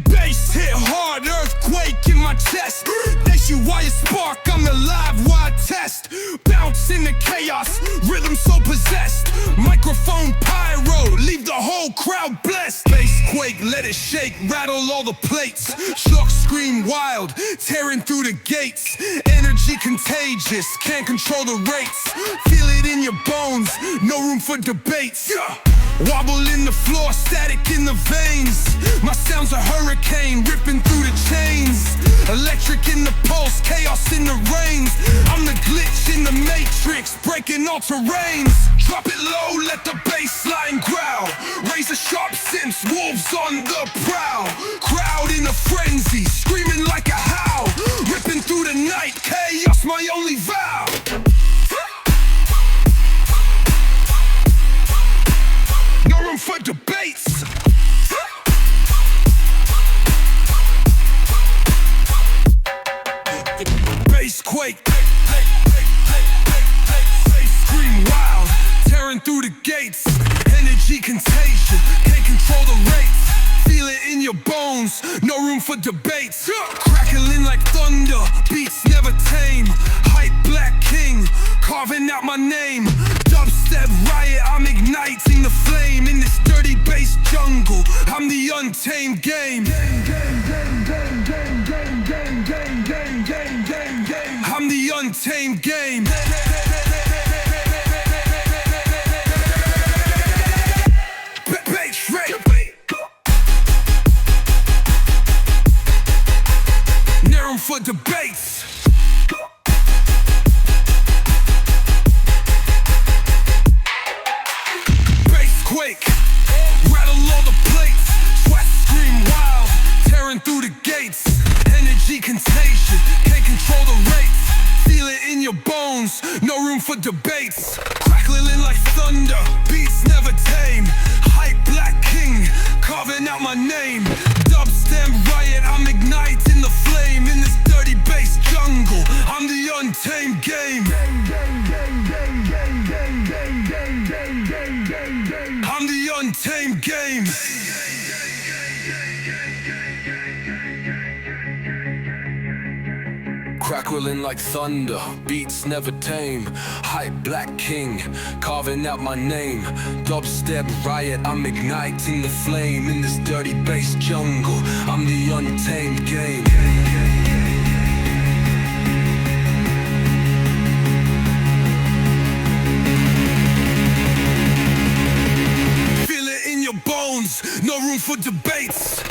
Bass hit hard, earthquake in my chest. Nationwide spark, I'm the live wire test. Bounce in the chaos, rhythm so possessed. Microphone pyro, leave the whole crowd blessed. Bass quake, let it shake, rattle all the plates. Sharks scream wild, tearing through the gates. Energy contagious, can't control the rates. Feel it in your bones, no room for debates. Wobble in the floor, static in the veins. My sound's a hurricane, ripping through the chains. Electric in the pulse, chaos in the reins. I'm the glitch in the matrix, breaking all terrains. Drop it low, let the bass line growl. Razor sharp sense, wolves on the prowl. Crowd in a frenzy, screaming like a howl. Ripping through the night, chaos my only vow. No room for debates. Bass quake, bass scream wild, tearing through the gates. Energy contagion, can't control the rates. Feel it in your bones, no room for debates. Crackling like thunder, beats never tame. Hype black king, carving out my name. Dubstep riot, I'm igniting the flame. In this dirty bass jungle, I'm the untamed game. I'm the untamed game. Bass rate. No room for debates. Bass quake, rattle all the plates. Sweat scream wild, tearing through the gates. Energy contagion, can't control the rates. Feel it in your bones, no room for debates. Crackling like thunder, beats never tame. Hype black king, carving out my name. Dubstep riot, I'm igniting the flame. In this dirty bass jungle, I'm the untamed game. I'm the untamed game. Crackling like thunder, beats never tame. Hype black king, carving out my name. Dubstep riot, I'm igniting the flame. In this dirty bass jungle, I'm the untamed game. Feel it in your bones, no room for debates.